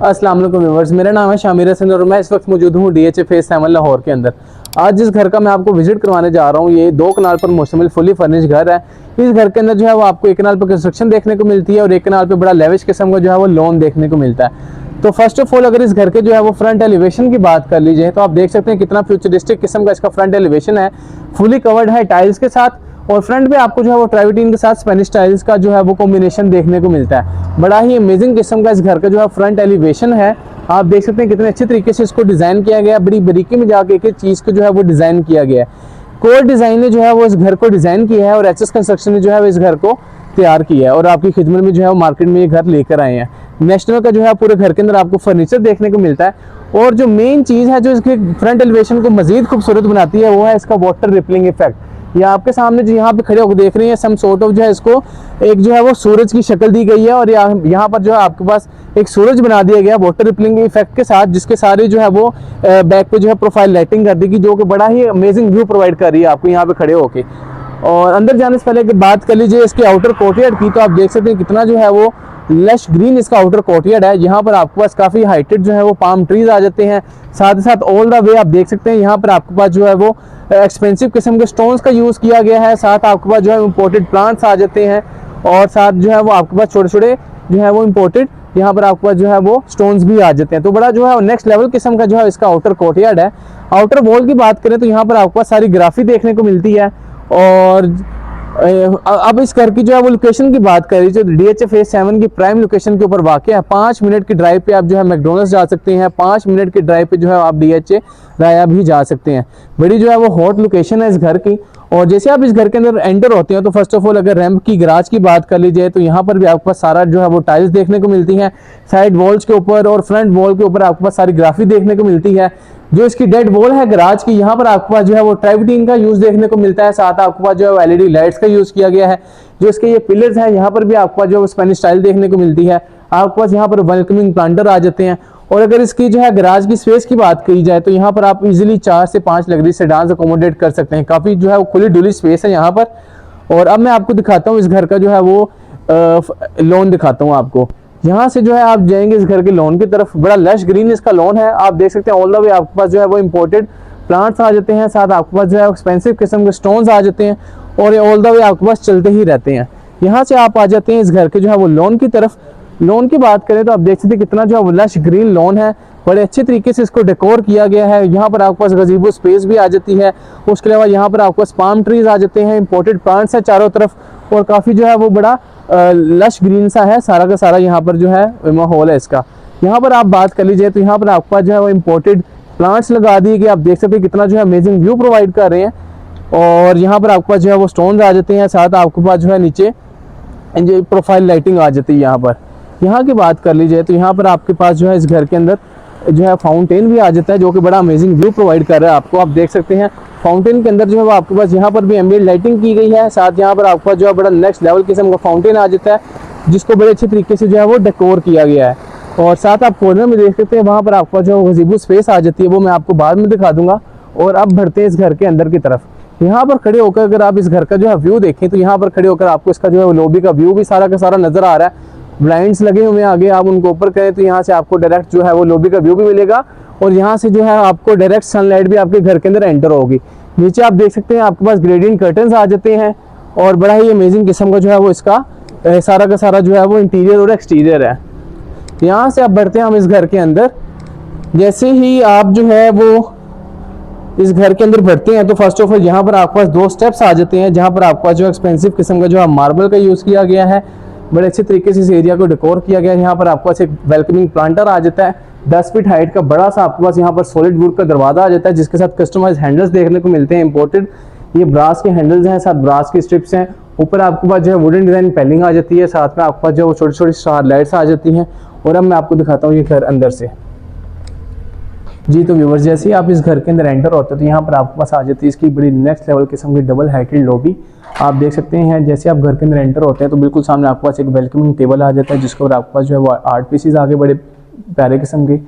अस्सलाम वालेकुम व्यूअर्स, मेरा नाम है शामिर हसन और मैं इस वक्त मौजूद हूँ DHA फेज 7 लाहौर के अंदर। आज जिस घर का मैं आपको विजिट करवाने जा रहा हूँ, ये 2 कनाल पर मुश्तमिल फुली फर्निश घर है। इस घर के अंदर जो है वो आपको 1 कनाल पर कंस्ट्रक्शन देखने को मिलती है और 1 कनाल पर बड़ा लेविश किस्म का जो है वो लॉन देखने को मिलता है। तो फर्स्ट ऑफ ऑल अगर इस घर के जो है वो फ्रंट एलिवेशन की बात कर लीजिए तो आप देख सकते हैं कितना फ्यूचरिस्टिक किस्म का इसका फ्रंट एलिवेशन है। फुली कवर्ड है टाइल्स के साथ और फ्रंट पे आपको जो है वो ट्राइवटीन के साथ स्पेनिश टाइल्स का जो है वो कॉम्बिनेशन देखने को मिलता है। बड़ा ही अमेजिंग किस्म का इस घर का जो है फ्रंट एलिवेशन है। आप देख सकते हैं कितने अच्छे तरीके से इसको डिज़ाइन किया गया है। बड़ी बारीकी में जाके एक चीज़ को जो है वो डिज़ाइन किया गया है। कोर डिज़ाइन ने जो है वो इस घर को डिज़ाइन किया है और HS कंस्ट्रक्शन ने जो है वो इस घर को तैयार किया है और आपकी खिदमत में जो है वो मार्केट में ये घर लेकर आए हैं। नेशनल का जो है पूरे घर के अंदर आपको फर्नीचर देखने को मिलता है और जो मेन चीज़ है जो इसके फ्रंट एलिवेशन को मज़ीद खूबसूरत बनाती है वो है इसका वाटर रिपलिंग इफेक्ट। ये आपके सामने जो यहाँ पे खड़े होकर देख रहे हैं सम सॉर्ट ऑफ जो है इसको एक जो है वो सूरज की शक्ल दी गई है और यहाँ पर जो है आपके पास एक सूरज बना दिया गया वाटर रिपलिंग इफेक्ट के साथ, जिसके सारे जो है वो बैक पे जो है प्रोफाइल लाइटिंग कर देगी जो कि बड़ा ही अमेजिंग व्यू प्रोवाइड कर रही है आपको यहाँ पे खड़े होके। और अंदर जाने से पहले अगर बात कर लीजिए इसके आउटर कोर्टयार्ड की तो आप देख सकते हैं कितना जो है वो लश ग्रीन इसका आउटर कोर्टयार्ड है। यहाँ पर आपके पास काफ़ी हाइटेड जो है वो पाम ट्रीज आ जाते हैं। साथ ही साथ ऑल द वे आप देख सकते हैं यहाँ पर आपके पास जो है वो एक्सपेंसिव किस्म के स्टोन्स का यूज़ किया गया है। साथ आपके पास जो है इम्पोर्टेड प्लांट्स आ जाते हैं और साथ जो है वो आपके पास छोटे छोटे जो है वो इम्पोर्टेड यहाँ पर आपके पास जो है वो स्टोन्स भी आ जाते हैं। तो बड़ा जो है नेक्स्ट लेवल किस्म का जो है इसका आउटर कोर्टयार्ड है। आउटर वॉल की बात करें तो यहाँ पर आपके पास सारी ग्राफी देखने को मिलती है। और अब इस घर की जो है वो लोकेशन की बात करें जो DHA फेज 7 की प्राइम लोकेशन के ऊपर वाक़ है। 5 मिनट की ड्राइव पे आप जो है मैकडोनल्ड्स जा सकते हैं। 5 मिनट की ड्राइव पे जो है आप DHA राया भी जा सकते हैं। बड़ी जो है वो हॉट लोकेशन है इस घर की। और जैसे आप इस घर के अंदर एंटर होते हैं तो फर्स्ट ऑफ ऑल अगर रैंप की गराज की बात कर ली जाए तो यहाँ पर भी आपके पास सारा जो है वो टाइल्स देखने को मिलती हैं। साइड वॉल्स के ऊपर और फ्रंट वॉल के ऊपर आपके पास सारी ग्राफी देखने को मिलती है। जो इसकी डेड वॉल है गराज की, यहाँ पर आपके पास जो है वो ट्राइवटीन का यूज देखने को मिलता है। साथ आपके पास जो है LED लाइट्स का यूज किया गया है। जो इसके ये पिलर्स हैं यहाँ पर भी आपके पास जो है स्पेनिश स्टाइल देखने को मिलती है। आपके पास यहाँ पर वेलकमिंग प्लांटर आ जाते हैं। और अगर इसकी जो है गराज की स्पेस की बात की जाए तो यहाँ पर आप इजीली 4 से 5 लग्जरी सेडान्स अकोमोडेट कर सकते हैं। काफ़ी जो है वो खुली डुली स्पेस है यहाँ पर। और अब मैं आपको दिखाता हूँ इस घर का जो है वो लॉन दिखाता हूँ आपको। यहाँ से जो है आप जाएंगे इस घर के लॉन की तरफ। बड़ा लश ग्रीन इसका लॉन है। आप देख सकते हैं ऑल द वे आपके पास जो है वो इम्पोर्टेड प्लांट्स आ जाते हैं। साथ आपके पास जो है एक्सपेंसिव किस्म के स्टोन्स आ जाते हैं और ये ऑल द वे आपके पास चलते ही रहते हैं। यहाँ से आप आ जाते हैं इस घर के जो है वो लॉन की तरफ। लॉन की बात करें तो आप देख सकते हैं कितना जो है वो लश ग्रीन लॉन है। बड़े अच्छे तरीके से इसको डेकोर किया गया है। यहाँ पर आपके पास गज़ीबो स्पेस भी आ जाती है। उसके अलावा यहाँ पर आपके पास पाम ट्रीज आ जाते हैं। इंपोर्टेड प्लांट्स है चारों तरफ और काफ़ी जो है वो बड़ा लश ग्रीन सा है सारा का सारा यहाँ पर जो है माहौल है इसका। यहाँ पर आप बात कर लीजिए तो यहाँ पर आपके पास जो है वो इम्पोर्टेड प्लांट्स लगा दिए गए। आप देख सकते हैं कितना जो है अमेजिंग व्यू प्रोवाइड कर रहे हैं। और यहाँ पर आपके पास जो है वो स्टोन्स आ जाते हैं। साथ आपके पास जो है नीचे प्रोफाइल लाइटिंग आ जाती है। यहाँ की बात कर लीजिए तो यहाँ पर आपके पास जो है इस घर के अंदर जो है फाउंटेन भी आ जाता है जो कि बड़ा अमेजिंग व्यू प्रोवाइड कर रहा है आपको। आप देख सकते हैं फाउंटेन के अंदर जो है वो आपके पास यहाँ पर भी एम्बिएंट लाइटिंग की गई है। साथ यहाँ पर आपके पास जो है बड़ा नेक्स्ट लेवल किस्म का फाउंटेन आ जाता है जिसको बड़े अच्छे तरीके से जो है वो डेकोर किया गया है। और साथ आप कॉर्नर में देख सकते हैं वहाँ पर आपके पास जो गज़ीबो स्पेस आ जाती है, वो मैं आपको बाद में दिखा दूंगा। और अब बढ़ते हैं इस घर के अंदर की तरफ। यहाँ पर खड़े होकर अगर आप इस घर का जो है व्यू देखें तो यहाँ पर खड़े होकर आपको इसका जो है लॉबी का व्यू भी सारा का सारा नजर आ रहा है। ब्लाइंड्स लगे हुए हैं आगे, आप उनको ऊपर करें तो यहाँ से आपको डायरेक्ट जो है वो लॉबी का व्यू भी मिलेगा और यहाँ से जो है आपको डायरेक्ट सनलाइट भी आपके घर के अंदर एंटर होगी। नीचे आप देख सकते हैं आपके पास ग्रेडियंट कर्टन्स आ जाते हैं और बड़ा ही अमेजिंग किस्म का जो है वो इसका सारा का सारा जो है वो इंटीरियर और एक्सटीरियर है। यहाँ से आप बढ़ते हैं हम इस घर के अंदर। जैसे ही आप जो है वो इस घर के अंदर बढ़ते हैं तो फर्स्ट ऑफ ऑल यहाँ पर आपके पास 2 स्टेप्स आ जाते हैं जहाँ पर आपके पास जो एक्सपेंसिव किस्म का जो है मार्बल का यूज़ किया गया है। बड़े अच्छे तरीके से इस एरिया को डेकोर किया गया है। यहाँ पर आपके पास एक वेलकमिंग प्लांटर आ जाता है। 10 फीट हाइट का बड़ा सा आपके पास यहाँ पर सॉलिड वुड का दरवाजा आ जाता है जिसके साथ कस्टमाइज हैंडल्स देखने को मिलते हैं इंपोर्टेड। ये ब्रास के हैंडल्स हैं, साथ ब्रास की स्ट्रिप्स हैं। ऊपर आपके पास जो है वुडन डिजाइन पैलिंग आ जाती है, साथ में आपके पास जो छोटी छोटी स्टार लाइट्स आ जाती हैं। और अब मैं आपको दिखाता हूँ ये घर अंदर से। जी तो व्यूअर्स, जैसे ही आप इस घर के अंदर एंटर होते हो तो यहाँ पर आपके पास आ जाती है इसकी बड़ी नेक्स्ट लेवल किस्म की डबल हाइटेड लॉबी। आप देख सकते हैं जैसे आप घर के अंदर एंटर होते हैं तो बिल्कुल सामने आपके पास एक वेलकमिंग टेबल आ जाता है, जिसके ऊपर आपके पास जो है वो आर्ट पीसीज आगे बड़े प्यारे किस्म के।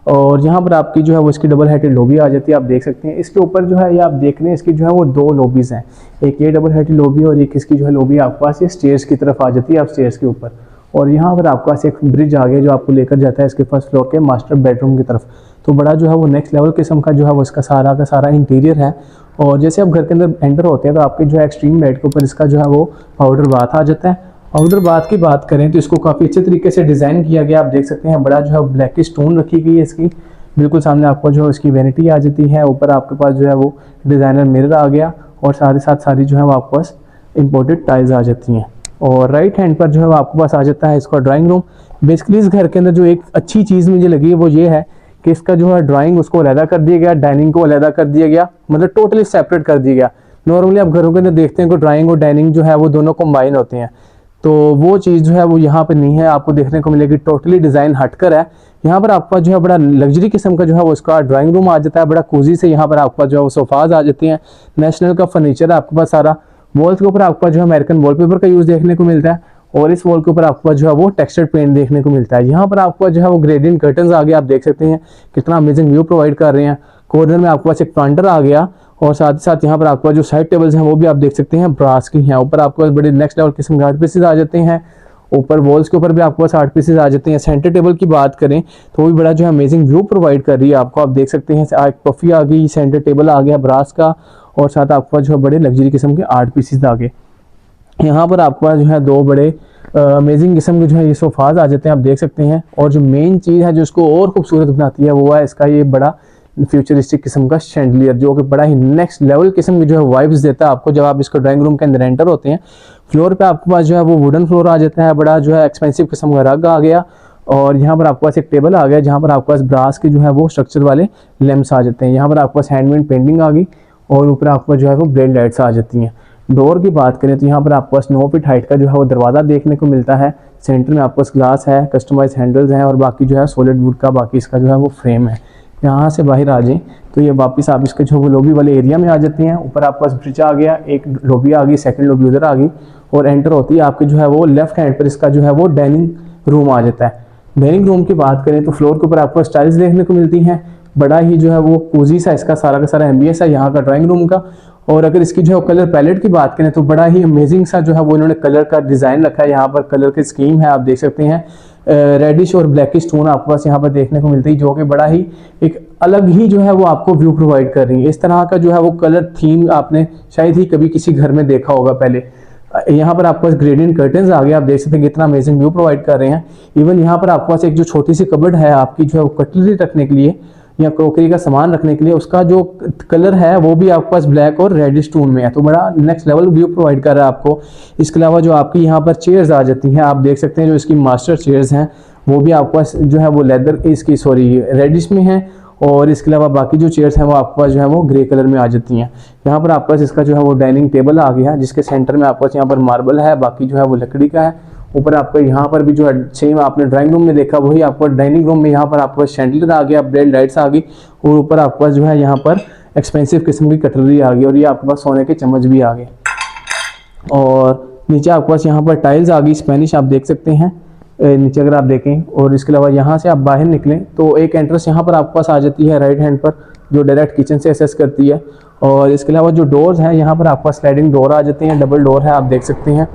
और यहाँ पर आपकी जो है वो इसकी डबल हाइटेड लॉबी आ जाती है। आप देख सकते हैं इसके ऊपर जो है ये आप देख रहे हैं इसकी जो है वो दो लॉबीज़ हैं, एक ये डबल हाइटेड लॉबी और एक इसकी जो है लॉबी आपके पास ये स्टेयर्स की तरफ आ जाती है, आप स्टेयर्स के ऊपर। और यहाँ पर आपके पास एक ब्रिज आ गया जो आपको लेकर जाता है इसके फर्स्ट फ्लोर के मास्टर बेडरूम की तरफ। तो बड़ा जो है वो नेक्स्ट लेवल किस्म का जो है वो इसका सारा का सारा इंटीरियर है। और जैसे आप घर के अंदर एंटर होते हैं तो आपके जो है एक्सट्रीम बेड के ऊपर इसका जो है वो पाउडर बाथ आ जाता है। पाउडर बाथ की बात करें तो इसको काफ़ी अच्छे तरीके से डिज़ाइन किया गया। आप देख सकते हैं बड़ा जो है ब्लैक स्टोन रखी गई है इसकी। बिल्कुल सामने आपको जो इसकी वैनिटी आ जाती है। ऊपर आपके पास जो है वो डिज़ाइनर मिरर आ गया और साथ ही साथ सारी जो है वो आपके पास इम्पोर्टेड टाइल्स आ जाती हैं। और राइट हैंड पर जो है वो आपके पास आ जाता है इसका ड्राइंग रूम। बेसिकली इस घर के अंदर जो एक अच्छी चीज़ मुझे लगी है वो ये है कि इसका जो है ड्राइंग उसको अलहदा कर दिया गया, डाइनिंग को अलहदा कर दिया गया, मतलब टोटली सेपरेट कर दिया गया। नॉर्मली आप घरों के अंदर देखते हैं कि ड्राइंग और डाइनिंग जो है वो दोनों कंबाइन होते हैं, तो वो चीज़ जो है वो यहाँ पर नहीं है, आपको देखने को मिलेगी टोटली डिज़ाइन हटकर है। यहाँ पर आपका जो है बड़ा लग्जरी किस्म का जो है वो उसका ड्राइंग रूम आ जाता है, बड़ा कोजी से। यहाँ पर आपका जो है वो सोफाज आ जाते हैं, नेशनल का फर्नीचर है आपके पास सारा। वॉल्स के ऊपर आपका जो है अमेरिकन वॉलपेपर का यूज़ देखने को मिलता है और इस वॉल के ऊपर आपको जो है वो टेक्सचर्ड पेंट देखने को मिलता है। यहाँ पर आपको जो है वो ग्रेडियंट कर्टन्स आ गया, आप देख सकते हैं कितना अमेजिंग व्यू प्रोवाइड कर रहे हैं। कॉर्नर में आपके पास एक प्लांटर आ गया और साथ ही साथ यहाँ पर आपको जो साइड टेबल्स हैं वो भी आप देख सकते हैं ब्रास की हैं। ऊपर आपके पास बड़े नेक्स्ट लेवल किस्म के आर्ट पीसेस आ जाते हैं। ऊपर वॉल्स के ऊपर भी आपके पास आर्ट पीसेस आ जाते हैं। सेंटर टेबल की बात करें तो वो भी बड़ा जो है अमेजिंग व्यू प्रोवाइड कर रही है आपको। आप देख सकते हैं एक पफी आ गई, सेंटर टेबल आ गया ब्रास का और साथ आपके पास जो है बड़े लग्जरी किस्म के आर्ट पीसेस आ गए। यहाँ पर आपके पास जो है दो बड़े अमेजिंग किस्म के जो है ये सोफाज आ जाते हैं, आप देख सकते हैं। और जो मेन चीज़ है जो इसको और खूबसूरत बनाती है वो है इसका ये बड़ा फ्यूचरिस्टिक किस्म का शैंडलियर, जो कि बड़ा ही नेक्स्ट लेवल किस्म की जो है वाइब्स देता है आपको जब आप इसको ड्राइंग रूम के अंदर एंटर होते हैं। फ्लोर पे आपके पास जो है वो वुडन फ्लोर आ जाता है, बड़ा जो है एक्सपेंसिव किस्म का रग आ गया। और यहाँ पर आपके पास एक टेबल आ गया जहाँ पर आपके पास ब्रास के जो है वो स्ट्रक्चर वाले लैंप्स आ जाते हैं। यहाँ पर आपके पास हैंडमेड पेंटिंग आ गई और ऊपर आपके पास जो है वो ब्लेड लाइट्स आ जाती हैं। डोर की बात करें तो यहाँ पर आपके पास 9 फीट हाइट का जो है वो दरवाज़ा देखने को मिलता है। सेंटर में आपके पास ग्लास है, कस्टमाइज हैंडल्स हैं और बाकी जो है सॉलिड वुड का बाकी इसका जो है वो फ्रेम है। यहाँ से बाहर आ जाएं तो ये वापस आप इसके जो वो लॉबी वाले एरिया में आ जाते हैं। ऊपर आपके पास ब्रिज आ गया, एक लॉबी आ गई, सेकंड लॉबी उधर आ गई और एंटर होती है आपके जो है वो लेफ्ट हैंड पर इसका जो है वो डाइनिंग रूम आ जाता है। डाइनिंग रूम की बात करें तो फ्लोर के ऊपर आपको स्टाइल्स देखने को मिलती हैं। बड़ा ही जो है वो कोजी सा इसका सारा का सारा एम्बियंस है यहाँ का ड्राइंग रूम का। और अगर इसकी जो है कलर पैलेट की बात करें तो बड़ा ही अमेजिंग सा जो है वो इन्होंने कलर का डिज़ाइन रखा है। यहाँ पर कलर की स्कीम है, आप देख सकते हैं रेडिश और ब्लैक स्टोन आपके पास यहाँ पर देखने को मिलती है, जो कि बड़ा ही एक अलग ही जो है वो आपको व्यू प्रोवाइड कर रही है। इस तरह का जो है वो कलर थीम आपने शायद ही कभी किसी घर में देखा होगा पहले। यहाँ पर आपके पास ग्रेडियंट कर्टन्स आ गए, आप देख सकते हैं कितना अमेजिंग व्यू प्रोवाइड कर रहे हैं। इवन यहाँ पर आपके पास एक जो छोटी सी कबर्ड है आपकी जो है वो कटलरी रखने के लिए या क्रोकरी का सामान रखने के लिए, उसका जो कलर है वो भी आपके पास ब्लैक और रेड स्टोन में है, तो बड़ा नेक्स्ट लेवल व्यू प्रोवाइड कर रहा है आपको। इसके अलावा जो आपकी यहाँ पर चेयर्स आ जाती हैं, आप देख सकते हैं जो इसकी मास्टर चेयर्स हैं वो भी आपके पास जो है वो लेदर इसकी रेडिश में है। और इसके अलावा बाकी जो चेयर्स हैं वो आपके पास जो है वो ग्रे कलर में आ जाती हैं। यहाँ पर आपके पास इसका जो है वो डाइनिंग टेबल आ गया जिसके सेंटर में आपके पास यहाँ पर मार्बल है, बाकी जो है वो लकड़ी का है। ऊपर आपको यहाँ पर भी जो है सेम आपने ड्राइंग रूम में देखा वही आपको डाइनिंग रूम में यहाँ पर आपको शैंडलियर आ गया, ब्लेड लाइट्स आ गई और ऊपर आपके पास जो है यहाँ पर एक्सपेंसिव किस्म की कटलरी आ गई और ये आपके पास सोने के चम्मच भी आ गए। और नीचे आपके पास यहाँ पर टाइल्स आ गई स्पेनिश, आप देख सकते हैं नीचे अगर आप देखें। और इसके अलावा यहाँ से आप बाहर निकलें तो एक एंट्रेंस यहाँ पर आपके पास आ जाती है राइट हैंड पर, जो डायरेक्ट किचन से एक्सेस करती है। और इसके अलावा जो डोर्स हैं यहाँ पर आपके पास स्लाइडिंग डोर आ जाते हैं, डबल डोर है, आप देख सकते हैं।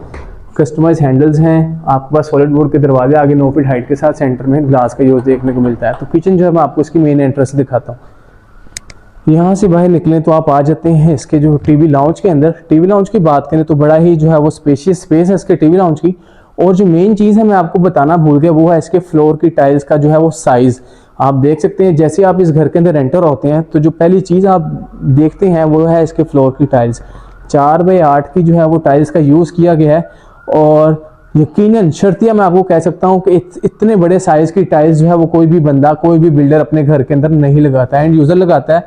कस्टमाइज हैंडल्स हैं, आपके पास सॉलिड वुड के दरवाजे आगे 9 फीट हाइट के साथ सेंटर में ग्लास का यूज़ देखने को मिलता है। तो किचन जो है मैं आपको इसकी मेन एंट्रेंस दिखाता हूँ। यहाँ से बाहर निकलें तो आप आ जाते हैं इसके जो टीवी लाउंज के अंदर। टीवी लाउंज की बात करें तो बड़ा ही जो है वो स्पेशियस स्पेस है इसके टीवी लाउंज की। और जो मेन चीज़ है मैं आपको बताना भूल गया वो है इसके फ्लोर की टाइल्स का जो है वो साइज़। आप देख सकते हैं जैसे आप इस घर के अंदर एंटर होते हैं तो जो पहली चीज़ आप देखते हैं वो है इसके फ्लोर की टाइल्स। 4x8 की जो है वो टाइल्स का यूज़ किया गया है। और यकीनन शर्तिया मैं आपको कह सकता हूँ कि इतने बड़े साइज़ की टाइल्स जो है वो कोई भी बंदा, कोई भी बिल्डर अपने घर के अंदर नहीं लगाता है, एंड यूज़र लगाता है।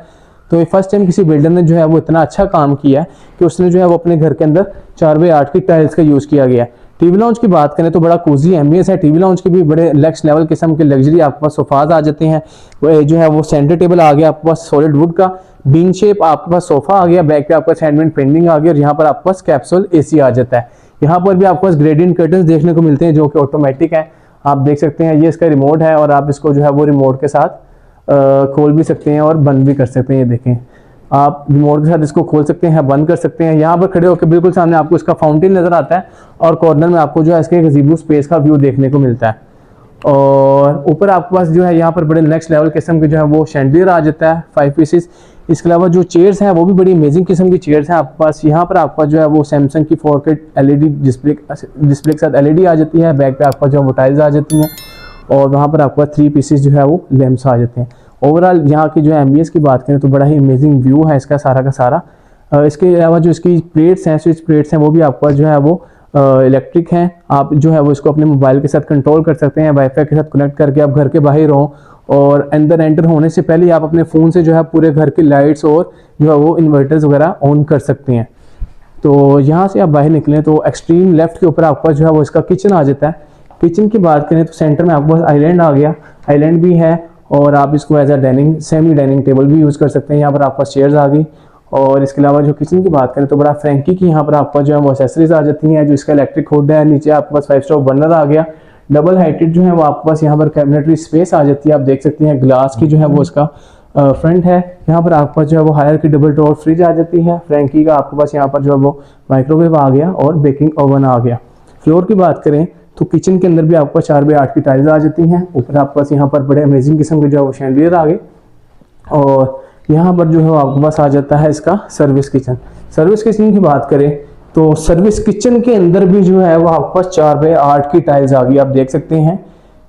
तो ये फर्स्ट टाइम किसी बिल्डर ने जो है वो इतना अच्छा काम किया है कि उसने जो है वो अपने घर के अंदर 4x8 की टाइल्स का यूज़ किया गया है। टीवी लाउंज की बात करें तो बड़ा कोजी एम्बियंस है। टीवी लाउंज के भी बड़े नेक्स्ट लेवल किस्म के लग्जरी आपके पास सोफाज आ जाते हैं। वो जो है वो सेंटर टेबल आ गया आपके पास सॉलिड वुड का, बीन शेप आपके पास सोफा आ गया, बैक पे आपके पास हैंडमेड पेंटिंग आ गई और यहाँ पर आपके पास कैप्सूल एसी आ जाता है। यहाँ पर भी आपके पास ग्रेडियंट कर्टन्स देखने को मिलते हैं जो कि ऑटोमेटिक है। आप देख सकते हैं ये इसका रिमोट है और आप इसको जो है वो रिमोट के साथ खोल भी सकते हैं और बंद भी कर सकते हैं। ये देखें, आप रिमोट के साथ इसको खोल सकते हैं, बंद कर सकते हैं। यहाँ पर खड़े होकर बिल्कुल सामने आपको इसका फाउंटेन नजर आता है और कॉर्नर में आपको जो है इसके गज़ीबो स्पेस का व्यू देखने को मिलता है। और ऊपर आपके पास जो है यहाँ पर बड़े नेक्स्ट लेवल किस्म के जो है वो शैंडलियर आ जाता है 5 पीसेस। इसके अलावा जो चेयर्स हैं वो भी बड़ी अमेजिंग किस्म की चेयर्स हैं आपके पास। यहाँ पर आपका जो है वो सैमसंग की 4K LED डिस्प्ले के साथ LED आ जाती है। बैक पे आपका जो है वो टाइल्स आ जाती हैं और वहाँ पर आपका 3 पीसेस जो है वो लैंप्स आ जाते हैं। ओवरऑल यहाँ की जो एम्बियंस की बात करें तो बड़ा ही अमेजिंग व्यू है इसका सारा का सारा। इसके अलावा जो इसकी प्लेट्स हैं, स्विच प्लेट्स हैं, वो भी आपका जो है वो इलेक्ट्रिक हैं। आप जो है वो इसको अपने मोबाइल के साथ कंट्रोल कर सकते हैं, वाईफाई के साथ कनेक्ट करके आप घर के बाहर हो और अंदर एंटर होने से पहले आप अपने फ़ोन से जो है पूरे घर की लाइट्स और जो है वो इन्वर्टर्स वगैरह ऑन कर सकते हैं। तो यहाँ से आप बाहर निकलें तो एक्सट्रीम लेफ्ट के ऊपर आपका जो है वो इसका किचन आ जाता है। किचन की बात करें तो सेंटर में आपके पास आइलैंड आ गया, आइलैंड भी है और आप इसको as a dining semi dining table भी यूज़ कर सकते हैं। यहाँ पर आपका चेयर्स आ गई और इसके अलावा जो किचन की बात करें तो बड़ा फ्रैंकी की यहाँ पर आपका जो है वो एक्सेसरीज आ जाती हैं। जो इसका इलेक्ट्रिक हुड है, नीचे आपके पास 5 स्टोव बर्नर आ गया, डबल हाइटेड जो है वो आपके पास यहाँ पर कैबिनेटरी स्पेस आ जाती है। आप देख सकते हैं ग्लास की जो है वो इसका फ्रंट है। यहाँ पर आपके पास जो है वो हायर की डबल डोर फ्रिज आ जाती है। फ्रैंकी का आपके पास यहाँ पर जो है वो माइक्रोवेव आ गया और बेकिंग ओवन आ गया। फ्लोर की बात करें तो किचन के अंदर भी आपको 4x8 की टाइल्स आ जाती हैं। ऊपर आपके पास यहाँ पर बड़े अमेजिंग किस्म के जो है वो शैंडलियर आ गए और यहाँ पर जो है आपके पास आ जाता है इसका सर्विस किचन। सर्विस किचन की बात करें तो सर्विस किचन के अंदर भी जो है वो आपके पास 4x8 की टाइल्स आ गई। आप देख सकते हैं,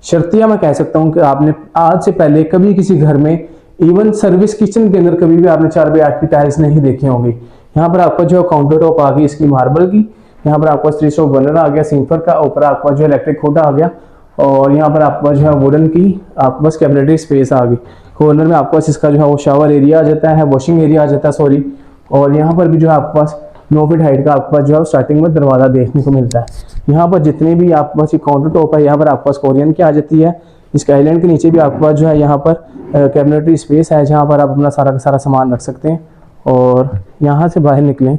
शर्तिया मैं कह सकता हूँ कि आपने आज से पहले कभी किसी घर में इवन सर्विस किचन के अंदर कभी भी आपने 4x8 की टाइल्स नहीं देखी होंगी। यहाँ पर आपका जो काउंटर टॉप आ गई इसकी मार्बल की, यहाँ पर आपका 3 स्टोव बर्नर आ गया सिंफर का, ऊपर आपका जो इलेक्ट्रिक हुड आ गया और यहाँ पर आपका जो है वुडन की आपके पास कैबिनेटरी स्पेस आ गई। कॉर्नर में आपके पास इसका जो है वो शावर एरिया आ जाता है, वॉशिंग एरिया आ जाता है सॉरी। और यहाँ पर भी जो है आपके पास 9 फीट हाइट का आपके पास जो है स्टार्टिंग में दरवाजा देखने को मिलता है। यहाँ पर जितने भी आपके पास काउंटर टॉप है यहाँ पर आपके पास कोरियन की आ जाती है। इसके आइलैंड के नीचे भी आपके पास जो है यहाँ पर कैबिनेटरी स्पेस है जहाँ पर आप अपना सारा का सारा सामान रख सकते हैं। और यहाँ से बाहर निकलें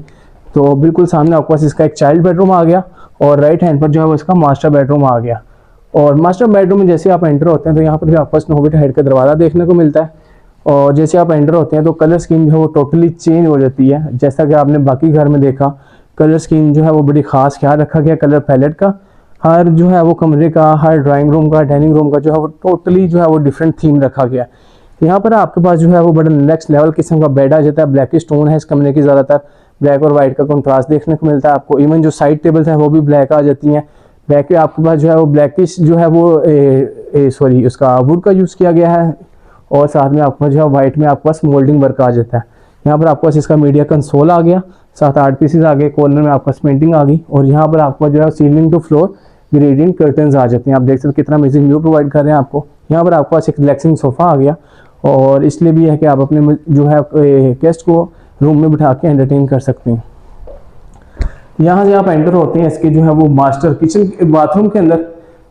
तो बिल्कुल सामने आपके पास इसका एक चाइल्ड बेडरूम आ गया और राइट हैंड पर जो है वो इसका मास्टर बेडरूम आ गया। और मास्टर बेडरूम में जैसे आप एंटर होते हैं तो यहाँ पर भी आपके पास 9 फीट हाइट का दरवाज़ा देखने को मिलता है। और जैसे आप एंटर होते हैं तो कलर स्कीम जो है वो टोटली चेंज हो जाती है। जैसा कि आपने बाकी घर में देखा, कलर स्कीम जो है वो बड़ी खास ख्याल रखा गया कलर पैलेट का। हर जो है वो कमरे का, हर ड्राइंग रूम का, डाइनिंग रूम का जो है वो टोटली जो है वो डिफरेंट थीम रखा गया। यहाँ पर आपके पास जो है वो बड़ा नेक्स्ट लेवल किस्म का बेड आ जाता है। ब्लैक स्टोन है इस कमरे की, ज़्यादातर ब्लैक और वाइट का कंट्रास्ट देखने को मिलता है आपको। इवन जो साइड टेबल्स हैं वो भी ब्लैक आ जाती हैं। बैक पे आपके पास जो है वो ब्लैकिश जो है वो सॉरी उसका वुड का यूज़ किया गया है और साथ में आपका जो है वाइट में आपके पास मोल्डिंग वर्क आ जाता है। यहाँ पर आपके पास इसका मीडिया कंसोल आ गया, 7-8 पीसेस आ गए, कॉर्नर में आपका पेंटिंग आ गई और यहाँ पर आपका जो है ceiling to floor gradient curtains आ जाते हैं। आप देख सकते हैं कितना अमेजिंग व्यू प्रोवाइड कर रहे हैं आपको। यहाँ पर आपके पास एक रिलैक्सिंग सोफा आ गया और इसलिए भी है कि आप अपने जो है गेस्ट को रूम में बिठा के एंटरटेन कर सकते हैं। यहाँ से आप एंटर होते हैं इसके जो है वो मास्टर किचन बाथरूम के अंदर।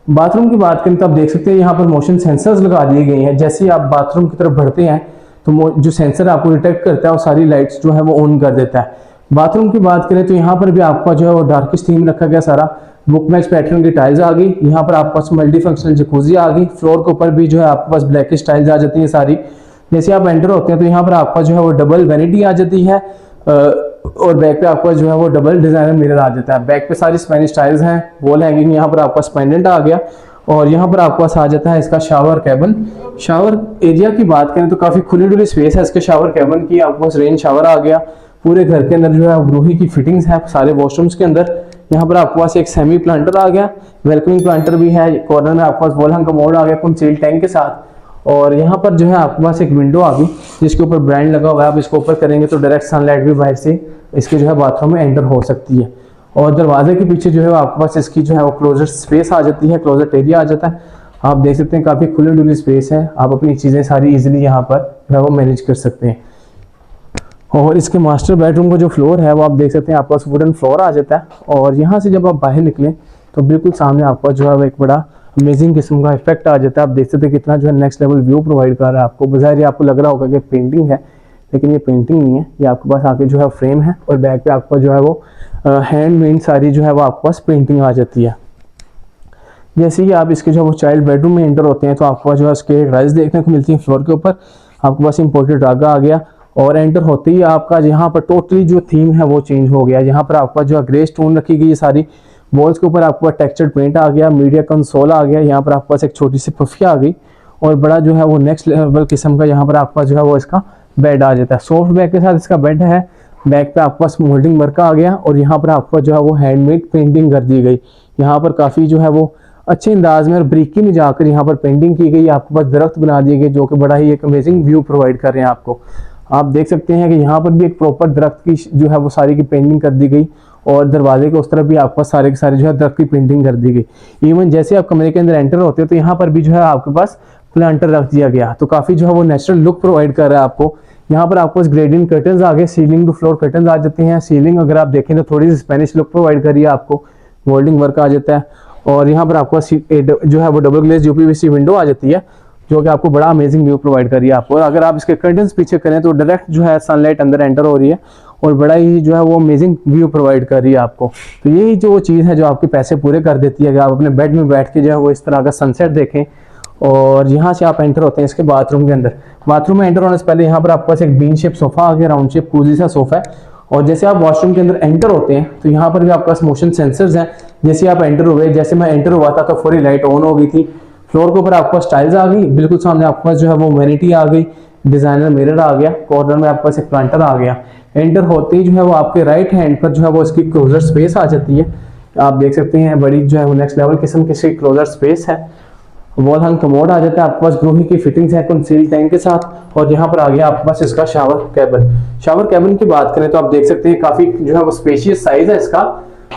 बाथरूम की बात करें तो आप देख सकते हैं यहाँ पर मोशन सेंसर्स लगा दिए गए हैं। जैसे ही आप बाथरूम की तरफ बढ़ते हैं तो जो सेंसर आपको डिटेक्ट करता है वो सारी लाइट्स जो है वो ऑन कर देता है। बाथरूम की बात करें तो यहाँ पर भी आपका जो है वो डार्किश थीम रखा गया सारा। बुक मैच पैटर्न की टाइल्स आ गई। यहाँ पर आपके पास मल्टी फंक्शनल जकूजी आ गई। फ्लोर के ऊपर भी जो है आपके पास ब्लैकिश टाइल्स आ जाती हैं सारी। जैसे आप एंटर होते हैं तो यहाँ पर आपका जो है वो डबल वैनिटी आ जाती है और बैक पे आपका जो है वो डबल डिजाइनर मिरर आ जाता है। बैक पे सारी स्पेनिश टाइल्स हैं, वॉल हैंगिंग, यहाँ पर आपका पेंडेंट आ गया और यहाँ पर आपके पास आ जाता है इसका शावर कैबिन। शावर एरिया की बात करें तो काफी खुली डुली स्पेस है इसके शावर कैबिन की। आपके पास रेन शावर आ गया। पूरे घर के अंदर जो है ग्रूही की फिटिंग्स है सारे वॉशरूम्स के अंदर। यहाँ पर आपके पास एक सेमी प्लांटर आ गया, वेलकमिंग प्लांटर भी है। कॉर्नर में आपके पास वॉल हैंग कमोड आ गया कंसील टैंक के साथ। और यहाँ पर जो है आपके पास एक विंडो आ गई जिसके ऊपर ब्रांड लगा हुआ है। आप इसको ऊपर करेंगे तो डायरेक्ट सनलाइट भी बाहर से इसके जो है बाथरूम में एंटर हो सकती है। और दरवाजे के पीछे जो है आपके पास इसकी जो है वो क्लोजेट स्पेस आ जाती है, क्लोजेट एरिया आ जाता है। आप देख सकते हैं काफी खुली डुली स्पेस है। आप अपनी चीजें सारी इजीली यहाँ पर जो है वो मैनेज कर सकते हैं। और इसके मास्टर बेडरूम का जो फ्लोर है वो आप देख सकते हैं आपके पास वुडन फ्लोर आ जाता है। और यहाँ से जब आप बाहर निकलें तो बिल्कुल सामने आपका जो है वो एक बड़ा अमेजिंग किस्म का इफेक्ट आ जाता है। आप देख सकते हैं कितना जो है नेक्स्ट लेवल व्यू प्रोवाइड कर रहा है आपको। बज़ाहिर ये आपको लग रहा होगा कि पेंटिंग है, लेकिन ये पेंटिंग नहीं है, ये आपके पास आके जो है फ्रेम है और बैक पे आपका जो है वो हैंडमेड सारी जो है वो आपके पास पेंटिंग आ जाती है। जैसे ही आप इसके जो है वो चाइल्ड बेडरूम में एंटर होते हैं तो आपको जो है उसके राइज देखने को मिलती है फ्लोर के ऊपर। आपके पास इम्पोर्टेड रागा आ गया और एंटर होते ही आपका यहाँ पर टोटली जो थीम है वो चेंज हो गया। यहाँ पर आपका जो है ग्रे स्टोन रखी गई है सारी वॉल्स के ऊपर, आपका टेक्सचर्ड पेंट आ गया, मीडिया कंसोल आ गया, यहाँ पर आपके पास एक छोटी सी पफी आ गई और बड़ा जो है वो नेक्स्ट लेवल किस्म का यहाँ पर आपका जो है वो इसका बेड आ जाता है। सॉफ्ट बैक के साथ इसका बेड है। बैक पे आपके पास मोल्डिंग वर्क आ गया और यहाँ पर आपका जो है वो हैंडमेड पेंटिंग कर दी गई। यहाँ पर काफ़ी जो है वो अच्छे अंदाज में और ब्रीकी में जाकर यहाँ पर पेंटिंग की गई। आपके पास दरख्त बना दिए गए जो कि बड़ा ही एक अमेजिंग व्यू प्रोवाइड कर रहे हैं आपको। आप देख सकते हैं कि यहाँ पर भी एक प्रॉपर दरख्त की जो है वो सारी की पेंटिंग कर दी गई और दरवाजे के उस तरफ भी आपके पास सारे के सारे जो है दरख्त की पेंटिंग कर दी गई। इवन जैसे आप कमरे के अंदर एंटर होते हो तो यहाँ पर भी जो है आपके पास प्लांटर रख दिया गया, तो काफ़ी जो है वो नेचुरल लुक प्रोवाइड कर रहा है आपको। यहाँ पर आपको ग्रेडियंट कर्टन्स आ गए, सीलिंग टू फ्लोर कर्टन्स आ जाते हैं। सीलिंग अगर आप देखें तो थोड़ी सी स्पेनिश लुक प्रोवाइड कर रही है आपको, मोल्डिंग वर्क आ जाता है। और यहाँ पर आपको जो है वो डबल ग्लेज यूपीवीसी विंडो आ जाती है जो कि आपको बड़ा अमेजिंग व्यू प्रोवाइड कर रही है आपको। और अगर आप इसके कर्टन्स पीछे करें तो डायरेक्ट जो है सनलाइट अंदर एंटर हो रही है और बड़ा ही जो है वो अमेजिंग व्यू प्रोवाइड कर रही है आपको। तो यही जो चीज़ है जो आपके पैसे पूरे कर देती है कि आप अपने बेड में बैठ के जो है वो इस तरह का सनसेट देखें। और यहाँ से आप एंटर होते हैं इसके बाथरूम के अंदर। बाथरूम में एंटर होने से पहले यहाँ पर आपके पास एक बीन शेप सोफा आ गया, राउंड शेप कोजी सा सोफा है। और जैसे आप वॉशरूम के अंदर एंटर होते हैं तो यहाँ पर भी आपके पास मोशन सेंसर्स हैं। जैसे आप एंटर हुए, जैसे मैं एंटर हुआ था तो फौरी लाइट ऑन हो गई थी। फ्लोर के ऊपर आपके पास टाइल्स आ गई, बिल्कुल सामने आपके पास जो है वो वैनिटी आ गई, डिजाइनर मिरर आ गया, कॉर्नर में आपके पास एक प्लांटर आ गया। एंटर होते ही जो है वो आपके राइट हैंड पर जो है वो इसकी क्लोजर स्पेस आ जाती है। आप देख सकते हैं बड़ी जो है वो नेक्स्ट लेवल किस्म की क्लोजर स्पेस है। वॉल हंग कमोड आ जाता है आपके पास, ग्रोही की फिटिंग्स है कंसील टैंक के साथ। और यहाँ पर आ गया आपके पास इसका शावर कैबिन। शावर कैबिन की बात करें तो आप देख सकते हैं काफी जो है वो स्पेशियस साइज है इसका।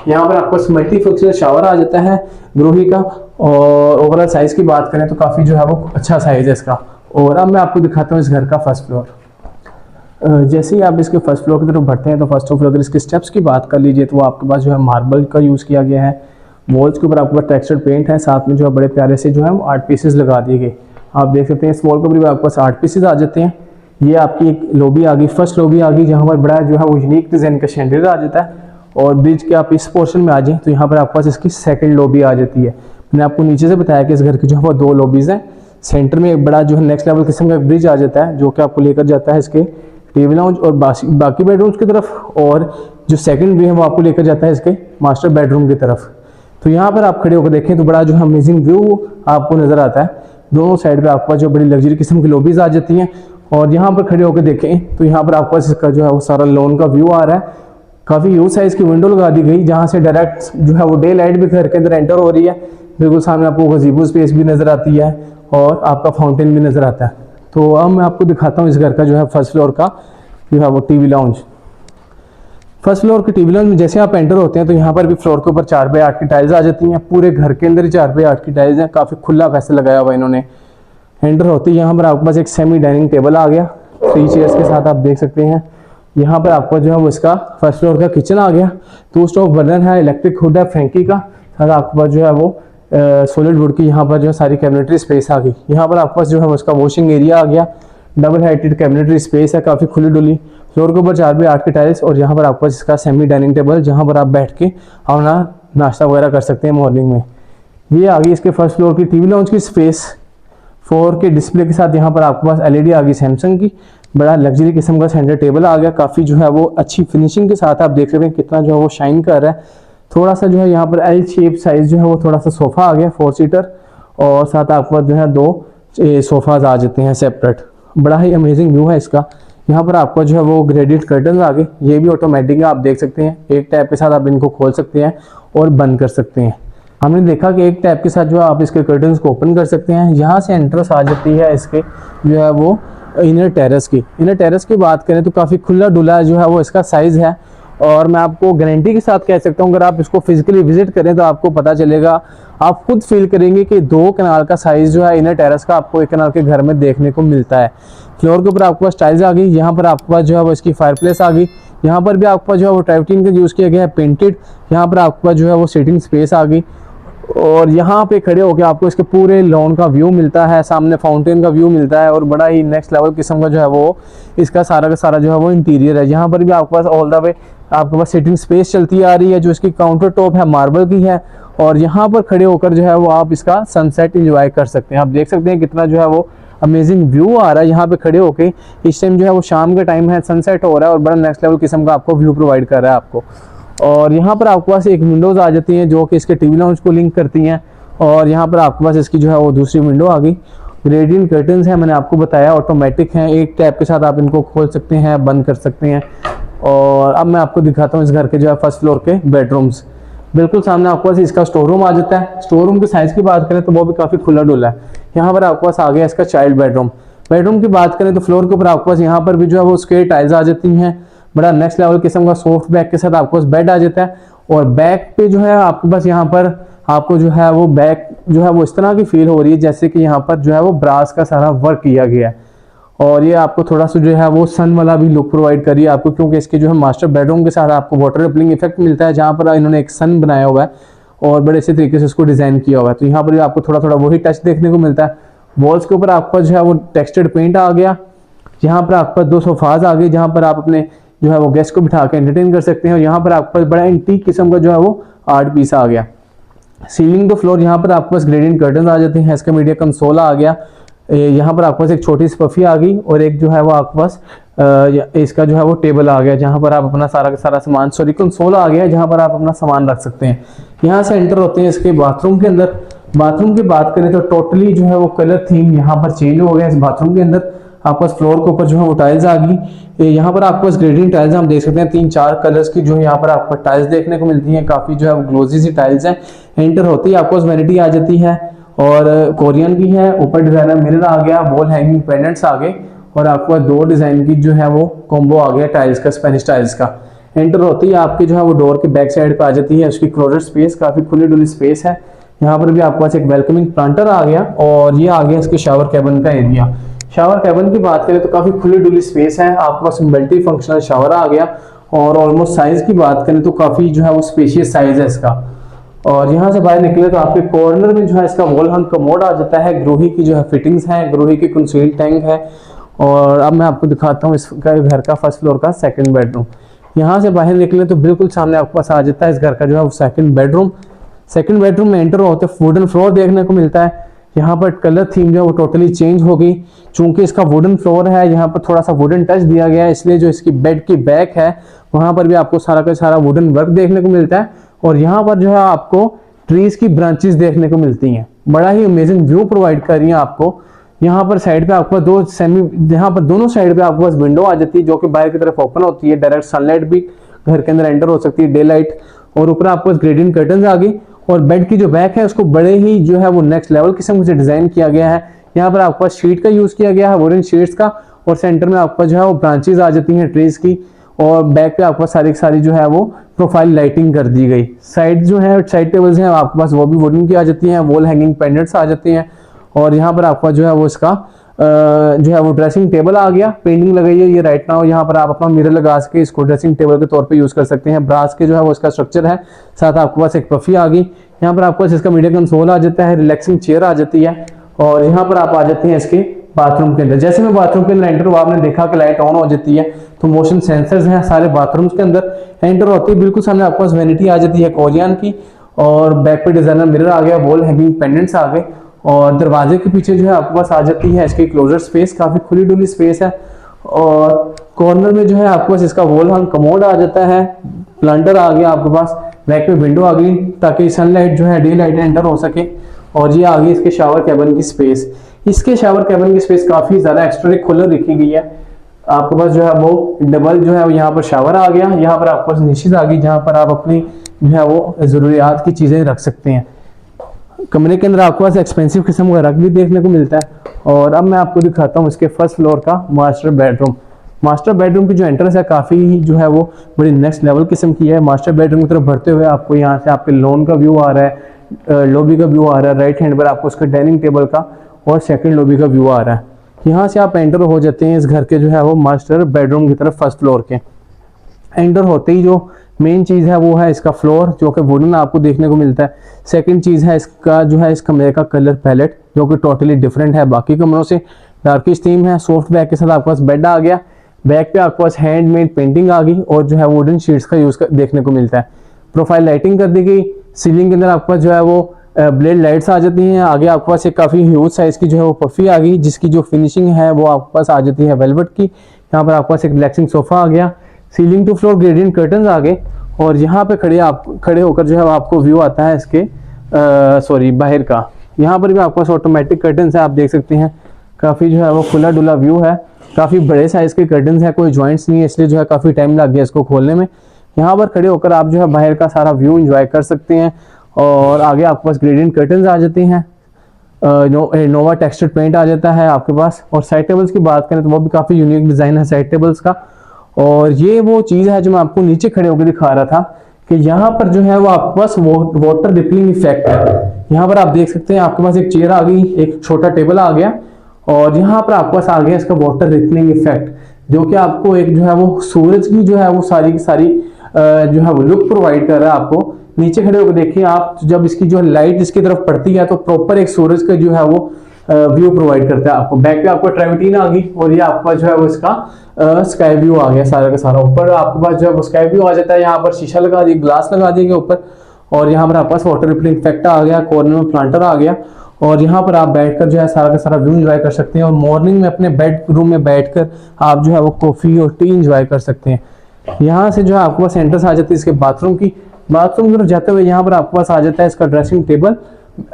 यहाँ पर आपको मल्टी फंक्शनल शावर आ जाता है ग्रोही का। और ओवरऑल साइज की बात करें तो काफी जो है वो अच्छा साइज है इसका। और अब मैं आपको दिखाता हूँ इस घर का फर्स्ट फ्लोर। जैसे ही आप इसके फर्स्ट फ्लोर की तरफ बढ़ते हैं तो फर्स्ट ऑफ ऑल अगर इसके स्टेप्स की बात कर लीजिए तो वो आपके पास जो है मार्बल का यूज़ किया गया है। वॉल्स के ऊपर आपके पास टेक्सचर्ड पेंट है, साथ में जो है बड़े प्यारे से जो है वो आर्ट पीसेस लगा दिए गए। आप देख सकते हैं इस वॉल के ऊपर भी आपके पास आर्ट पीसेस आ जाते हैं। ये आपकी एक लॉबी आ गई, फर्स्ट लॉबी आ गई जहाँ पर बड़ा जो है वो यूनिक डिजाइन का शैंडलियर आ जाता है। और ब्रिज के आप इस पोर्शन में आ जाए तो यहाँ पर आपके पास इसकी सेकंड लॉबी आ जाती है। मैंने आपको नीचे से बताया कि इस घर की जो है वो 2 लॉबीज हैं। सेंटर में एक बड़ा जो है नेक्स्ट लेवल किस्म का ब्रिज आ जाता है जो कि आपको लेकर जाता है इसके टीवी लाउंज और बाकी बेडरूम्स की तरफ। और जो सेकंड व्यू है वो आपको लेकर जाता है इसके मास्टर बेडरूम की तरफ। तो यहाँ पर आप खड़े होकर देखें तो बड़ा जो है अमेजिंग व्यू आपको नजर आता है। दोनों साइड पे आपको जो बड़ी लग्जरी किस्म की लॉबीज आ जाती हैं। और यहाँ पर खड़े होकर देखें तो यहाँ पर आपको इसका जो है वो सारा लॉन का व्यू आ रहा है। काफ़ी यूज साइज की विंडो लगा दी गई जहाँ से डायरेक्ट जो है वो डे लाइट भी घर के अंदर एंटर हो रही है। बिल्कुल सामने आपको गज़ीबो स्पेस भी नजर आती है और आपका फाउंटेन भी नजर आता है। तो अब मैं आपको दिखाता हूँ इस घर का जो है फर्स्ट फ्लोर का जो है वो टीवी लाउंज। फर्स्ट फ्लोर के टीवी लाउंज में जैसे आप एंटर होते हैं तो यहाँ पर भी फ्लोर के ऊपर 4x8 की टाइल्स आ जाती हैं। पूरे घर के अंदर ही 4x8 की टाइल्स हैं, काफ़ी खुला कैसे लगाया हुआ इन्होंने। एंटर होते ही यहाँ पर आपके पास एक सेमी डाइनिंग टेबल आ गया 3 चेयर्स के साथ, आप देख सकते हैं। यहाँ पर आपको जो है वो इसका फर्स्ट फ्लोर का किचन आ गया। 2 स्टोव बर्नर है, इलेक्ट्रिक हुड है फ्रैंकी का, साथ आपके पास जो है वो सॉलिड वुड की यहाँ पर जो है सारी कैबिनेटरी स्पेस आ गई। यहाँ पर आपके पास जो है उसका वॉशिंग एरिया आ गया, डबल हाइटेड कैबिनेटरी स्पेस है, काफ़ी खुली डुली। फ्लोर के ऊपर 4x8 की टाइल्स और यहाँ पर आपको इसका सेमी डाइनिंग टेबल जहाँ पर आप बैठ के अपना नाश्ता वगैरह कर सकते हैं मॉर्निंग में। ये आ गई इसके फर्स्ट फ्लोर की टीवी लाउंज की स्पेस 4 के डिस्प्ले के साथ। यहाँ पर आपके पास एलईडी आ गई सैमसंग की, बड़ा लग्जरी किस्म का सेंटर टेबल आ गया, काफ़ी जो है वो अच्छी फिनिशिंग के साथ। आप देख सकते हैं कितना जो है वो शाइन कर रहा है। थोड़ा सा जो है यहाँ पर एल शेप साइज जो है वो थोड़ा सा सोफ़ा आ गया 4 सीटर और साथ आपके पास जो है 2 सोफ़ाज आ जाते हैं सेपरेट। बड़ा ही अमेजिंग व्यू है इसका। यहाँ पर आपको जो है वो ग्रेडेड कर्टन आ गए, ये भी ऑटोमेटिक है, आप देख सकते हैं। एक टैप के साथ आप इनको खोल सकते हैं और बंद कर सकते हैं। हमने देखा कि एक टैप के साथ जो है आप इसके कर्टन्स को ओपन कर सकते हैं। यहाँ से एंट्रेंस आ जाती है इसके जो है वो इनर टेरेस की। इनर टेरेस की बात करें तो काफ़ी खुला डुला जो है वो इसका साइज़ है। और मैं आपको गारंटी के साथ कह सकता हूँ, अगर आप इसको फिजिकली विजिट करें तो आपको पता चलेगा, आप खुद फील करेंगे कि 2 कनाल का साइज जो है इनर टेरेस का आपको 1 कनाल के घर में देखने को मिलता है। फ्लोर के ऊपर आपके पास टाइल्स आ गई, यहाँ पर आपके पास जो है वो इसकी फायरप्लेस आ गई, यहाँ पर भी आपके पास जो है वो ट्राइवटीन का यूज़ किया गया है पेंटेड, यहाँ पर आपके पास जो है वो सीटिंग स्पेस आ गई। और यहाँ पे खड़े होकर आपको इसके पूरे लॉन का व्यू मिलता है, सामने फाउंटेन का व्यू मिलता है और बड़ा ही नेक्स्ट लेवल किस्म का जो है वो इसका सारा का सारा जो है वो इंटीरियर है। यहाँ पर भी आपके पास ऑल द वे आपके पास सिटिंग स्पेस चलती आ रही है, जो इसकी काउंटर टॉप है मार्बल की है और यहाँ पर खड़े होकर जो है वो आप इसका सनसेट इंजॉय कर सकते हैं। आप देख सकते हैं कितना जो है वो अमेजिंग व्यू आ रहा है यहाँ पे खड़े होके। इस टाइम जो है वो शाम का टाइम है, सनसेट हो रहा है और बड़ा नेक्स्ट लेवल किस्म का आपको व्यू प्रोवाइड कर रहा है आपको। और यहाँ पर आपके पास एक विंडोज़ आ जाती हैं जो कि इसके टीवी लाउंज को लिंक करती हैं और यहाँ पर आपके पास इसकी जो है वो दूसरी विंडो आ गई। ग्रेडियंट कर्टन्स है, मैंने आपको बताया ऑटोमेटिक हैं, एक टैप के साथ आप इनको खोल सकते हैं, बंद कर सकते हैं। और अब मैं आपको दिखाता हूँ इस घर के जो है फर्स्ट फ्लोर के बेडरूम्स। बिल्कुल सामने आपके पास इसका स्टोर रूम आ जाता है। स्टोर रूम की साइज़ की बात करें तो वो भी काफ़ी खुला डुला है। यहाँ पर आपके पास आ गया इसका चाइल्ड बेडरूम। बेडरूम की बात करें तो फ्लोर के ऊपर आपके पास यहाँ पर भी जो है वो स्क्वायर टाइल्स आ जाती हैं, बड़ा नेक्स्ट लेवल किस्म का सॉफ्ट बैक के साथ आपको बेड आ जाता है। और बैक पे जो है आपके पास यहाँ पर आपको जो है वो बैक जो है वो इस तरह की फील हो रही है जैसे कि यहाँ पर जो है वो ब्रास का सारा वर्क किया गया है और ये आपको थोड़ा सा जो है वो सन वाला भी लुक प्रोवाइड करी है आपको, क्योंकि इसके जो है मास्टर बेडरूम के साथ आपको वाटर रिपलिंग इफेक्ट मिलता है जहाँ पर इन्होंने एक सन बनाया हुआ है और बड़े अच्छे तरीके से उसको डिजाइन किया हुआ है। तो यहाँ पर आपको थोड़ा थोड़ा वही टच देखने को मिलता है। वॉल्स के ऊपर आपका जो है वो टेक्सचर्ड पेंट आ गया। यहाँ पर आपके पास 2 सोफाज आ गए जहाँ पर आप अपने जो है वो गेस्ट को बिठा के एंटरटेन कर सकते हैं और यहाँ पर आपके पास बड़ा एंटीक किस्म का जो है वो आर्ट पीस आ गया। सीलिंग टू फ्लोर यहाँ पर आपके पास ग्रेडियंट कर्टन आ जाते हैं, इसका मीडिया कंसोल आ गया। यहाँ पर आपके पास एक छोटी सी पफी आ गई और एक जो है वो आपके पास इसका जो है वो टेबल आ गया जहाँ पर आप अपना सारा का सारा सामान, सॉरी कंसोल आ गया जहाँ पर आप अपना सामान रख सकते हैं। यहाँ से एंटर होते हैं इसके बाथरूम के अंदर। बाथरूम की बात करें तो टोटली जो है वो कलर थीम यहाँ पर चेंज हो गया इस बाथरूम के अंदर। आपके पास फ्लोर के ऊपर जो है वो टाइल्स आ गई। यहाँ पर आपके पास ग्रेडियंट टाइल्स हम देख सकते हैं 3-4 कलर्स की जो है यहाँ पर आपको टाइल्स देखने को मिलती हैं, काफी जो है वो ग्लोजी सी टाइल्स हैं। एंटर होती है आपको वैनिटी आ जाती है और कोरियन की है। ऊपर डिजाइनर मिरर आ गया, वॉल हैंगिंग पेंडेंट्स आ गए और आपको 2 डिजाइन की जो है वो कॉम्बो आ गया टाइल्स का, स्पेनिश टाइल्स का। एंटर होती है आपकी जो है वो डोर के बैक साइड पे आ जाती है उसकी क्लोजर स्पेस, काफी खुली डुली स्पेस है। यहाँ पर भी आपके पास एक वेलकमिंग प्लांटर आ गया और ये आ गया इसके शावर कैबिन का एरिया। शावर कैबिन की बात करें तो काफी खुली डुली स्पेस है, आपके पास मल्टी फंक्शनल शावर आ गया और ऑलमोस्ट साइज की बात करें तो काफी जो है वो स्पेशियस साइज है इसका। और यहाँ से बाहर निकले तो आपके कॉर्नर में जो है इसका वॉल हंग कमोड आ जाता है, ग्रोही की जो है फिटिंग्स हैं, ग्रोही की कंसील टैंक है। और अब मैं आपको दिखाता हूँ इसका घर का फर्स्ट फ्लोर का सेकंड बेडरूम। यहाँ से बाहर निकले तो बिल्कुल सामने आपके पास आ जाता है इस घर का जो है वो सेकंड बेडरूम। सेकंड बेडरूम में एंटर होते वुडन फ्लोर देखने को मिलता है। यहाँ पर कलर थीम जो है वो टोटली चेंज हो गई, चूंकि इसका वुडन फ्लोर है यहाँ पर थोड़ा सा वुडन टच दिया गया है, इसलिए जो इसकी बेड की बैक है वहां पर भी आपको सारा का सारा वुडन वर्क देखने को मिलता है। और यहाँ पर जो है आपको ट्रीज की ब्रांचेस देखने को मिलती हैं, बड़ा ही अमेजिंग व्यू प्रोवाइड कर रही है आपको। यहाँ पर साइड पे आपको 2 सेमी, यहाँ पर दोनों साइड पे आपके पास विंडो आ जाती है जो कि बाहर की तरफ ओपन होती है, डायरेक्ट सनलाइट भी घर के अंदर एंटर हो सकती है, डे लाइट। और ऊपर आपको ग्रेडियंट कर्टन्स आ गई और बेड की जो बैक है उसको बड़े ही जो है वो नेक्स्ट लेवल किस्म से डिजाइन किया गया है। यहाँ पर आपके पास शीट का यूज किया गया है, वुडन शीट्स का, और सेंटर में आपका जो है वो ब्रांचेस आ जाती हैं ट्रीज की। और बैक पे आपको सारी सारी जो है वो प्रोफाइल लाइटिंग कर दी गई। साइड जो है साइड टेबल्स हैं आपके पास वो भी वुडन की आ जाती हैं, वॉल हैंगिंग पेंडेंट्स आ जाते हैं। और यहाँ पर आपका जो है वो इसका जो है वो ड्रेसिंग टेबल आ गया, पेंटिंग लगाई है ये राइट नाउ। यहाँ पर आप अपना मिरर लगा के इसको ड्रेसिंग टेबल के तौर पे यूज कर सकते हैं। ब्रास के जो है वो इसका स्ट्रक्चर है, साथ आपके पास एक पफी आ गई। यहाँ पर आपको इसका मीडिया कंसोल आ जाता है, रिलैक्सिंग चेयर आ जाती है। और यहाँ पर आप आ जाते हैं इसके बाथरूम के अंदर। जैसे मैं बाथरूम के अंदर एंटर हुआ, आपने देखा कि लाइट ऑन हो जाती है, तो मोशन सेंसर्स हैं सारे बाथरूम्स के अंदर। एंटर होती है बिल्कुल सामने आपके पास वैनिटी आ जाती है कोरियन की, और बैक पे डिजाइनर मिरर आ गया, वॉल हैंगिंग पेंडेंट्स आ गए। और दरवाजे के पीछे जो है आपके पास आ जाती है इसकी क्लोजर स्पेस, काफी खुली डुली स्पेस है। और कॉर्नर में जो है आपके पास इसका वॉल हंग कमोड आ जाता है, प्लांटर आ गया आपके पास, बैक में विंडो आ गई ताकि सनलाइट जो है डे लाइट एंटर हो सके। और ये आ गई इसके शावर कैबिन की स्पेस। इसके शावर कैबिन की स्पेस काफी ज्यादा एक्स्ट्रा खुलर रखी गई है। आपके पास जो है वो डबल जो है यहाँ पर शावर आ गया, यहाँ पर आपके पास निशित आ गई जहाँ पर आप अपनी जो है वो जरूरियात की चीजें रख सकते हैं। कमरे के अंदर आपके पास एक्सपेंसिव किस्म का रग भी देखने को मिलता है। और अब मैं आपको दिखाता हूँ इसके फर्स्ट फ्लोर का मास्टर बेडरूम। मास्टर बेडरूम की जो एंट्रेंस है काफ़ी जो है वो बड़ी नेक्स्ट लेवल किस्म की है। मास्टर बेडरूम की तरफ बढ़ते हुए आपको यहाँ से आपके लॉन का व्यू आ रहा है, लॉबी का व्यू आ रहा है, राइट हैंड पर आपको उसका डाइनिंग टेबल का और सेकंड लॉबी का व्यू आ रहा है। यहाँ से आप एंटर हो जाते हैं इस घर के जो है वो मास्टर बेडरूम की तरफ फर्स्ट फ्लोर के। एंटर होते ही जो मेन चीज़ है वो है इसका फ्लोर, जो कि वुडन आपको देखने को मिलता है। सेकंड चीज़ है इसका जो है इस कमरे का कलर पैलेट, जो कि टोटली डिफरेंट है बाकी कमरों से। डार्किश थीम है, सॉफ्ट बैक के साथ आपके पास बेड आ गया, बैक पे आपके पास हैंडमेड पेंटिंग आ गई और जो है वुडन शीट्स का यूज़ देखने को मिलता है। प्रोफाइल लाइटिंग कर दी गई। सीलिंग के अंदर आपके पास जो है वो ब्लेड लाइट्स आ जाती हैं। आगे आपके पास एक काफ़ी ह्यूज साइज़ की जो है वो पफी आ गई, जिसकी जो फिनिशिंग है वो आपके पास आ जाती है वेलवेट की। यहाँ पर आपके पास एक रिलैक्सिंग सोफा आ गया, ceiling to floor gradient curtain आ गए और यहाँ पे खड़े होकर जो है आपको व्यू आता है इसके बाहर का। यहाँ पर भी आपके पास ऑटोमेटिक कर्टन है, आप देख सकते हैं काफ़ी जो है वो खुला डुला व्यू है। काफ़ी बड़े साइज़ के कर्टन है, कोई जॉइंट्स नहीं है, इसलिए जो है काफ़ी टाइम लग गया इसको खोलने में। यहाँ पर खड़े होकर आप जो है बाहर का सारा व्यू एंजॉय कर सकते हैं। और आगे आपके पास ग्रेडियंट कर्टन आ जाते हैं, नोवा टेक्सचर पेंट आ जाता है आपके पास। और साइड टेबल्स की बात करें तो वो भी काफ़ी यूनिक डिज़ाइन है साइड टेबल्स का। और ये वो चीज़ है जो मैं आपको नीचे खड़े होकर दिखा रहा था कि यहाँ पर जो है वो आपके पास वाटर रिपलिंग इफेक्ट है। यहाँ पर आप देख सकते हैं आपके पास एक चेयर आ गई, एक छोटा टेबल आ गया और यहाँ पर आपके पास आ गया इसका वाटर रिपलिंग इफेक्ट, जो कि आपको एक जो है वो सूरज की जो है वो सारी की सारी जो है वो लुक प्रोवाइड कर रहा है आपको। नीचे खड़े होकर देखिए आप, जब इसकी जो लाइट इसकी तरफ पड़ती है तो प्रॉपर एक सूरज का जो है वो व्यू प्रोवाइड करता है आपको। बैक पे आपको ट्रेवटीन आ गई और ये आपका जो है वो इसका स्काई व्यू आ गया सारा का सारा। ऊपर आपके पास जो है वो स्काई व्यू आ जाता है, यहाँ पर शीशा लगा दिया, ग्लास लगा दिया गया ऊपर और यहाँ पर आपके पास वाटर रिपलिंग इफेक्ट आ गया, कॉर्नर में प्लांटर आ गया और यहाँ पर आप बैठकर जो है सारा का सारा व्यू एंजॉय कर सकते हैं। और मॉर्निंग में अपने बेडरूम में बैठकर आप जो है वो कॉफ़ी और टी एंजॉय कर सकते हैं। यहाँ से जो है आपके पास एंट्रेंस आ जाती है इसके बाथरूम की। बाथरूम की तरफ जाते हुए यहाँ पर आपके पास आ जाता है इसका ड्रेसिंग टेबल।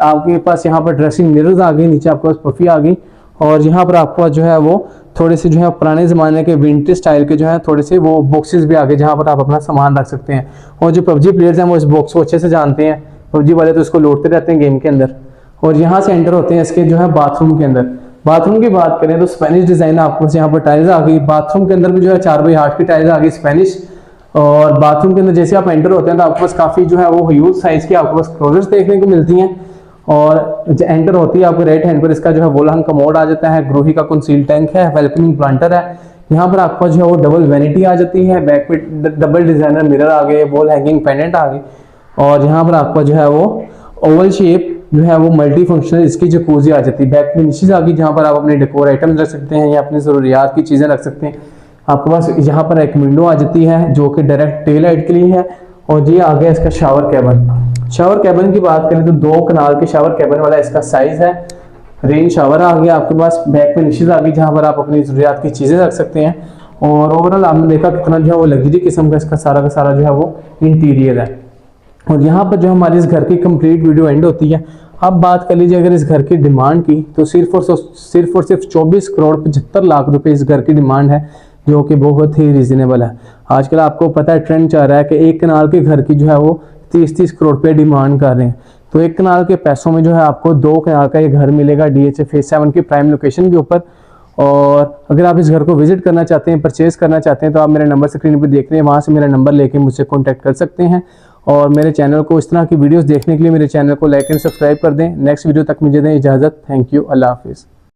आपके पास यहाँ पर ड्रेसिंग मिरर्स आ गई, नीचे आपके पास पफी आ गई और यहाँ पर आपके पास जो है वो थोड़े से जो है पुराने ज़माने के विंटेज स्टाइल के जो है थोड़े से वो बॉक्सेस भी आ गए, जहाँ पर आप अपना सामान रख सकते हैं। और जो पबजी प्लेयर्स हैं वो इस बॉक्स को अच्छे से जानते हैं, पबजी वाले तो इसको लौटते रहते हैं गेम के अंदर। और यहाँ से एंटर होते हैं इसके जो है बाथरूम के अंदर। बाथरूम की बात करें तो स्पेनिश डिज़ाइन आपको यहाँ पर टाइल्स आ गई। बाथरूम के अंदर भी जो है 4x8 की टाइल्स आ गई स्पेनिश। और बाथरूम के अंदर जैसे आप एंटर होते हैं तो आपके पास काफ़ी जो है वो ह्यूज साइज़ की आपके पास क्लोजेट्स देखने को मिलती हैं। और एंटर होती है आपको राइट हैंड पर इसका जो है वॉल हंग कमोड आ जाता है, ग्रोही का कंसील टैंक है, वेलकमिंग प्लांटर है। यहाँ पर आपको जो है वो डबल वैनिटी आ जाती है, बैक पे डबल डिजाइनर मिरर आ गए, वॉल हैंगिंग पेंडेंट आ गई। और यहाँ पर आपको जो है वो ओवल शेप जो है वो मल्टी फंक्शनल इसकी जकूज़ी आ जाती है। बैक में निशेज आ गई, जहाँ पर आप अपने डेकोर आइटम्स रख सकते हैं या अपनी ज़रूरियात की चीज़ें रख सकते हैं। आपके पास यहाँ पर एक विंडो आ जाती है जो कि डायरेक्ट टेल लाइट के लिए है। और ये आ गया इसका शावर कैबिन। शावर कैबिन की बात करें तो 2 कनाल के शावर कैबिन वाला इसका साइज है। रेन शावर आ गया आपके पास, बैक में निशेज आ गई जहाँ पर आप अपनी ज़रूरियात की चीज़ें रख सकते हैं। और ओवरऑल आपने देखा कितना जो है वो लग्जरी किस्म का इसका सारा का सारा जो है वो इंटीरियर है। और यहाँ पर जो हमारी इस घर की कंप्लीट वीडियो एंड होती है। अब बात कर लीजिए अगर इस घर की डिमांड की, तो सिर्फ और सिर्फ 24 करोड़ 75 लाख रुपए इस घर की डिमांड है, जो कि बहुत ही रीजनेबल है। आजकल आपको पता है ट्रेंड चल रहा है कि 1 कनाल के घर की जो है वो 30-30 करोड़ रुपए डिमांड कर रहे हैं। तो 1 कनाल के पैसों में जो है आपको 2 कनाल का ये घर मिलेगा DHA फेज 7 की प्राइम लोकेशन के ऊपर। और अगर आप इस घर को विजिट करना चाहते हैं, परचेज करना चाहते हैं, तो आप मेरा नंबर स्क्रीन पर देख रहे हैं, वहाँ से मेरा नंबर लेके मुझसे कॉन्टैक्ट कर सकते हैं। और मेरे चैनल को इस तरह की वीडियोस देखने के लिए मेरे चैनल को लाइक एंड सब्सक्राइब कर दें। नेक्स्ट वीडियो तक मुझे दें इजाज़त। थैंक यू, अल्लाह हाफिज़।